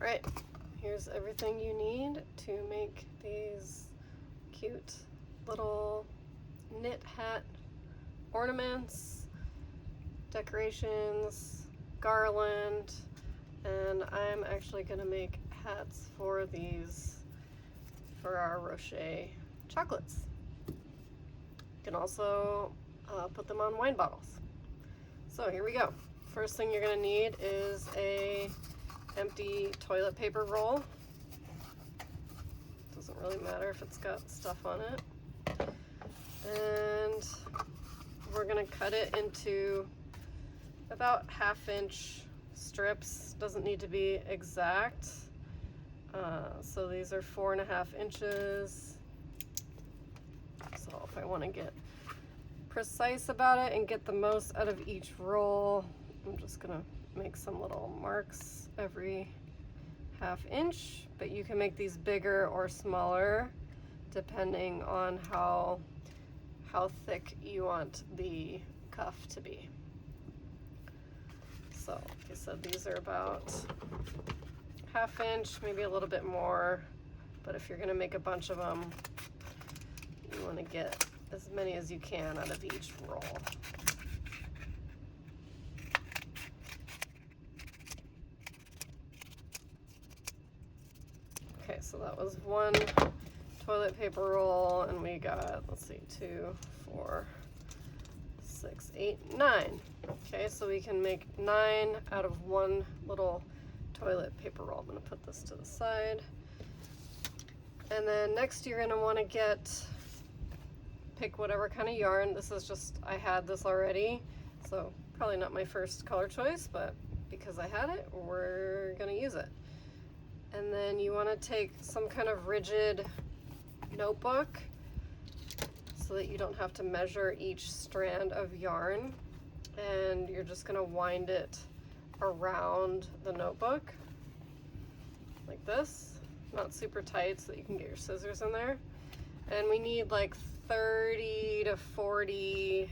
Alright, here's everything you need to make these cute little knit hat ornaments, decorations, garland, and I'm actually going to make hats for these for our Rocher chocolates. You can also put them on wine bottles. So here we go. First thing you're going to need is a empty toilet paper roll. Doesn't really matter if it's got stuff on it. And we're going to cut it into about 1/2-inch strips. Doesn't need to be exact. So these are 4.5 inches. So if I want to get precise about it and get the most out of each roll, I'm just going to make some little marks every 1/2 inch, but you can make these bigger or smaller depending on how thick you want the cuff to be. So like I said, these are about 1/2 inch, maybe a little bit more, but if you're going to make a bunch of them, you want to get as many as you can out of each roll. Okay, so that was one toilet paper roll, and we got, let's see, 2, 4, 6, 8, 9. Okay, so we can make 9 out of one little toilet paper roll. I'm going to put this to the side. And then next you're going to want to pick whatever kind of yarn. This is just, I had this already, so probably not my first color choice, but because I had it, we're going to use it. And then you want to take some kind of rigid notebook so that you don't have to measure each strand of yarn, and you're just going to wind it around the notebook like this, not super tight so that you can get your scissors in there. And we need like 30 to 40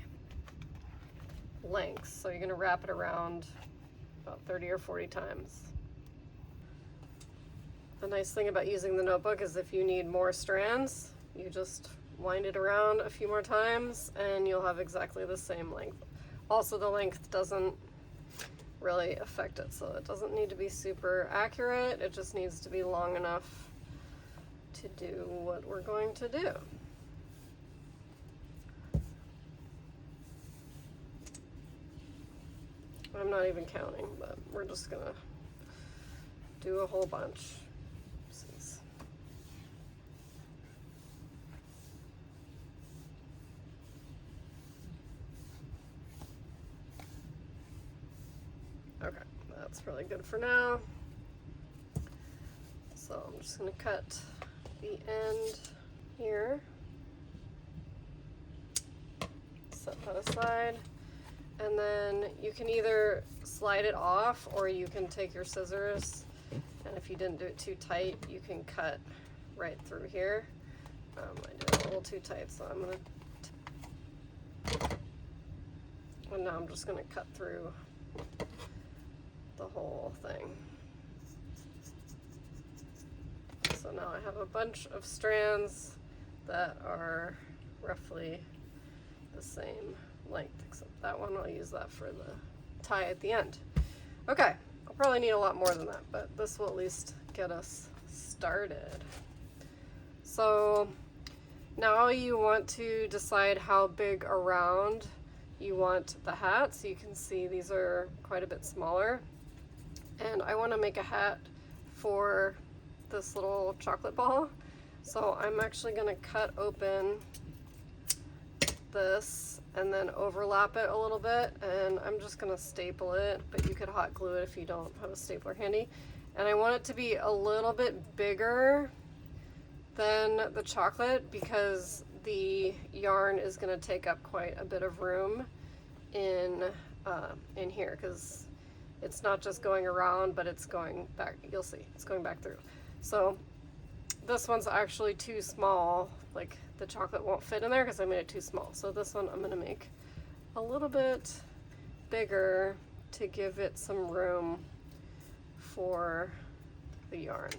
lengths, so you're going to wrap it around about 30 or 40 times. The nice thing about using the notebook is if you need more strands, you just wind it around a few more times and you'll have exactly the same length. Also, the length doesn't really affect it, so it doesn't need to be super accurate. It just needs to be long enough to do what we're going to do. I'm not even counting, but we're just gonna do a whole bunch. Okay, that's really good for now. So I'm just going to cut the end here, set that aside, and then you can either slide it off or you can take your scissors, and if you didn't do it too tight, you can cut right through here. I did it a little too tight, so I'm going to, and now I'm just going to cut through the whole thing. So now I have a bunch of strands that are roughly the same length, except that one I'll use that for the tie at the end. Okay, I'll probably need a lot more than that, but this will at least get us started. So now you want to decide how big around you want the hat. So you can see these are quite a bit smaller. And I want to make a hat for this little chocolate ball. So I'm actually going to cut open this and then overlap it a little bit, and I'm just going to staple it, but you could hot glue it if you don't have a stapler handy. And I want it to be a little bit bigger than the chocolate because the yarn is going to take up quite a bit of room in here, because it's not just going around, but it's going back. You'll see, it's going back through. So this one's actually too small. Like, the chocolate won't fit in there because I made it too small. So this one I'm going to make a little bit bigger to give it some room for the yarn.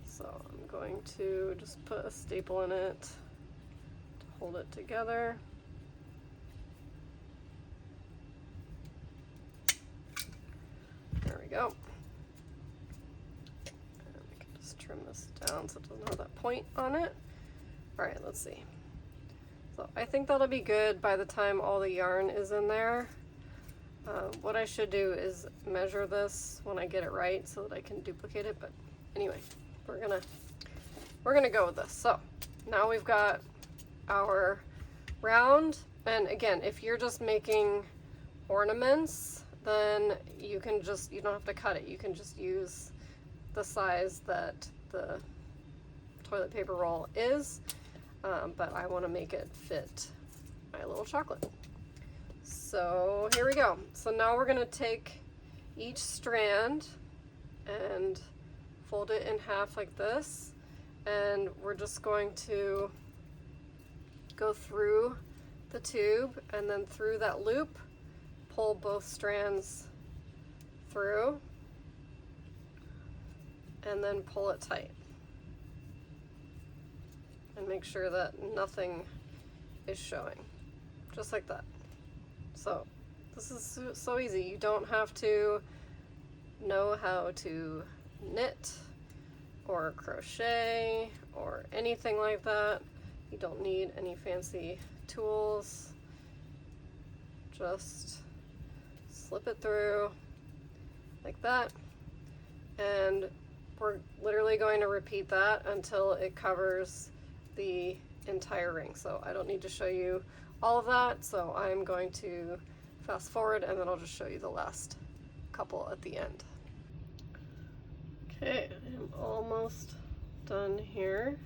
So I'm going to just put a staple in it to hold it together. There we go. And we can just trim this down so it doesn't have that point on it. All right, let's see. So I think that'll be good by the time all the yarn is in there. What I should do is measure this when I get it right so that I can duplicate it, but anyway, we're gonna go with this. So now we've got our round, and again, if you're just making ornaments, then you don't have to cut it. You can just use the size that the toilet paper roll is, but I want to make it fit my little chocolate. So here we go. So now we're going to take each strand and fold it in half like this, and we're just going to go through the tube and then through that loop, pull both strands through, and then pull it tight. And make sure that nothing is showing, just like that. So this is so easy. You don't have to know how to knit or crochet or anything like that. You don't need any fancy tools. Just slip it through like that, and we're literally going to repeat that until it covers the entire ring. So I don't need to show you all of that, so I'm going to fast forward and then I'll just show you the last couple at the end. Okay, I'm almost done here.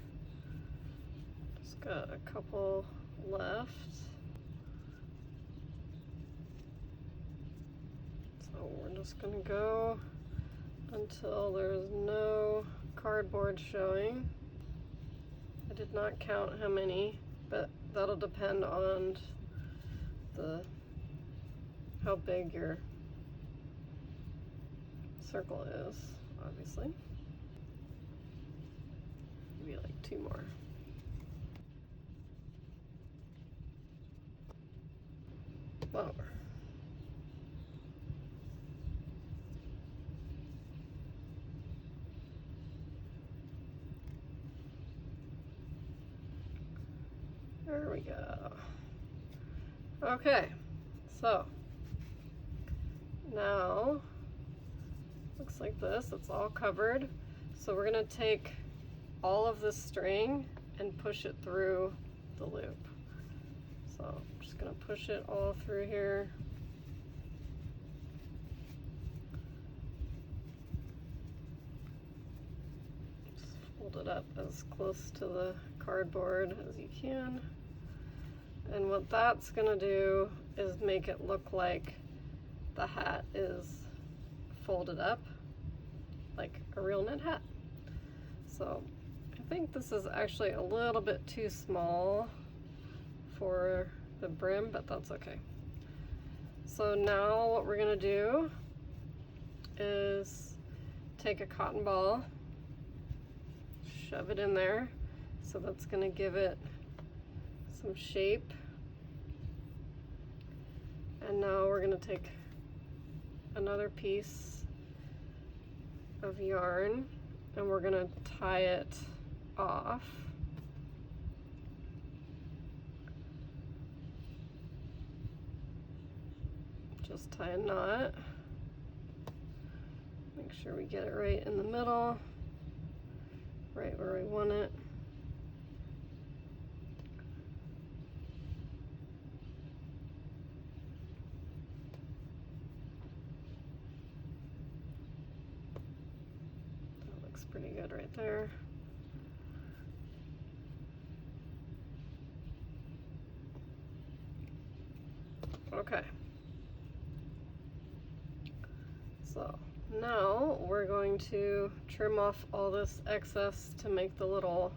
Just got a couple left. So we're just gonna go until there's no cardboard showing. I did not count how many, but that'll depend on how big your circle is, obviously. Maybe like 2 more. Whoa. There we go. Okay, so now looks like this. It's all covered. So we're gonna take all of this string and push it through the loop. So I'm just gonna push it all through here. Just fold it up as close to the cardboard as you can. And what that's gonna do is make it look like the hat is folded up like a real knit hat. So I think this is actually a little bit too small for the brim, but that's okay. So now what we're gonna do is take a cotton ball, shove it in there. So that's gonna give it some shape. And now we're gonna take another piece of yarn and we're gonna tie it off. Just tie a knot. Make sure we get it right in the middle, right where we want it. Pretty good right there. Okay. So now we're going to trim off all this excess to make the little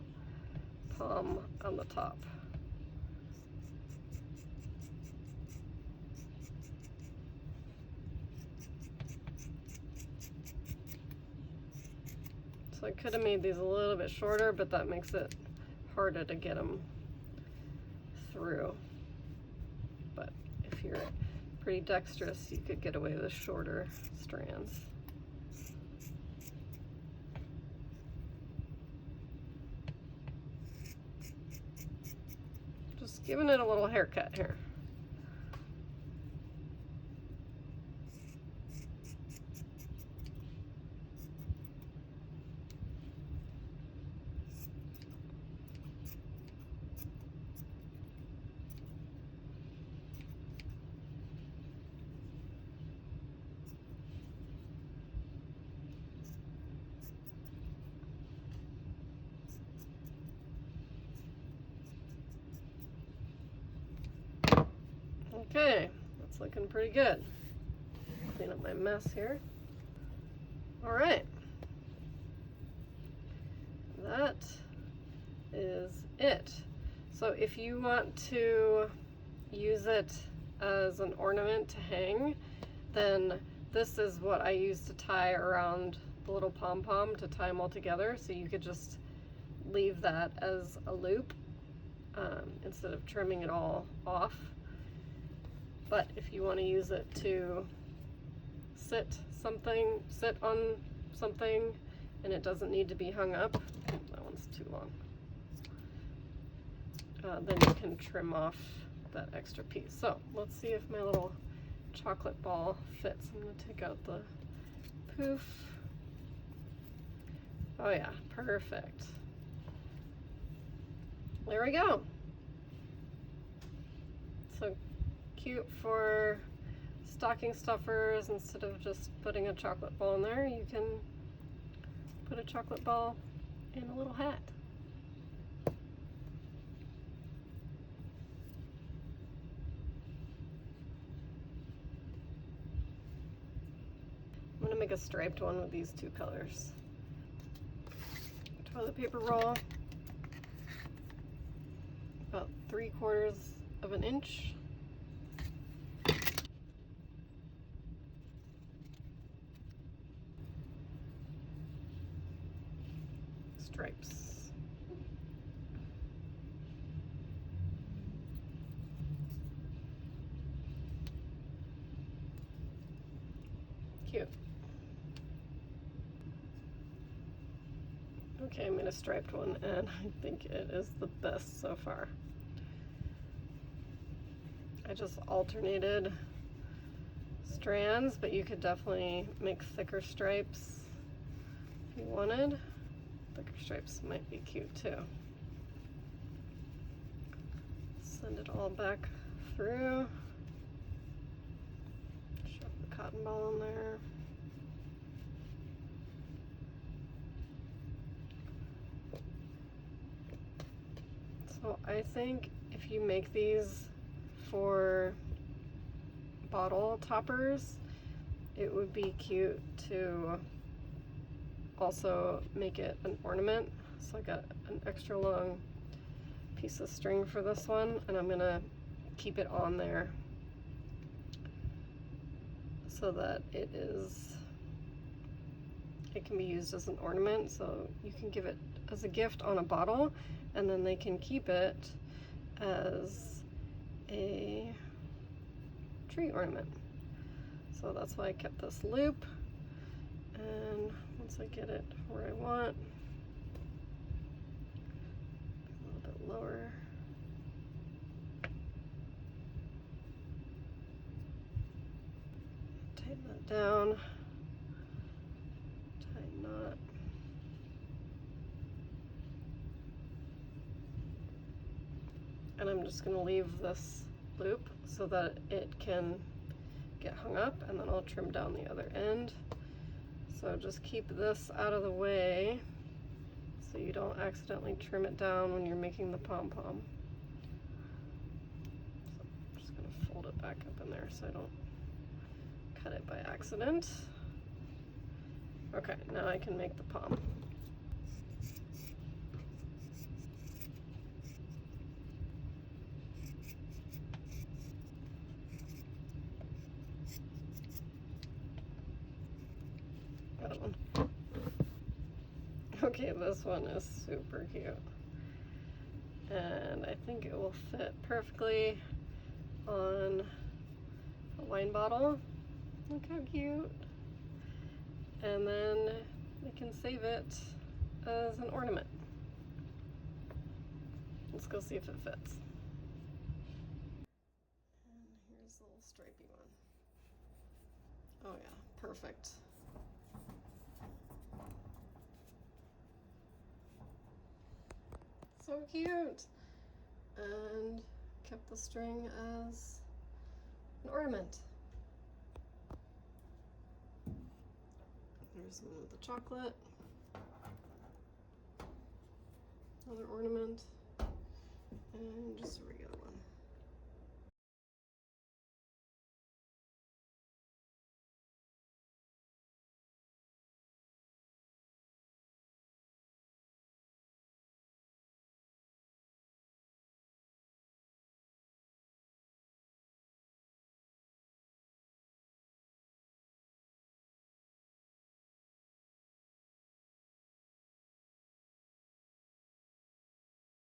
pom on the top. So I could have made these a little bit shorter, but that makes it harder to get them through. But if you're pretty dexterous, you could get away with shorter strands. Just giving it a little haircut here. Okay, that's looking pretty good. Clean up my mess here. All right. That is it. So if you want to use it as an ornament to hang, then this is what I use to tie around the little pom-pom to tie them all together. So you could just leave that as a loop instead of trimming it all off. But if you want to use it to sit on something, and it doesn't need to be hung up, that one's too long, then you can trim off that extra piece. So let's see if my little chocolate ball fits. I'm going to take out the poof. Oh yeah, perfect. There we go. So cute for stocking stuffers. Instead of just putting a chocolate ball in there, you can put a chocolate ball in a little hat. I'm going to make a striped one with these two colors. Toilet paper roll, about 3/4 of an inch. Stripes. Cute. Okay, I made a striped one, and I think it is the best so far. I just alternated strands, but you could definitely make thicker stripes if you wanted. Thicker stripes might be cute too. Send it all back through. Shove the cotton ball in there. So I think if you make these for bottle toppers, it would be cute to also make it an ornament. So I got an extra long piece of string for this one, and I'm gonna keep it on there so that it can be used as an ornament. So you can give it as a gift on a bottle, and then they can keep it as a tree ornament. So that's why I kept this loop, and once I get it where I want, a little bit lower, tighten that down, tighten knot. And I'm just going to leave this loop so that it can get hung up, and then I'll trim down the other end. So just keep this out of the way so you don't accidentally trim it down when you're making the pom-pom. So I'm just going to fold it back up in there so I don't cut it by accident. Okay, now I can make the pom. Okay, this one is super cute. And I think it will fit perfectly on a wine bottle. Look how cute. And then we can save it as an ornament. Let's go see if it fits. And here's the little stripy one. Oh yeah, perfect. So cute. And kept the string as an ornament. There's one with the chocolate. Another ornament. And just a regular one.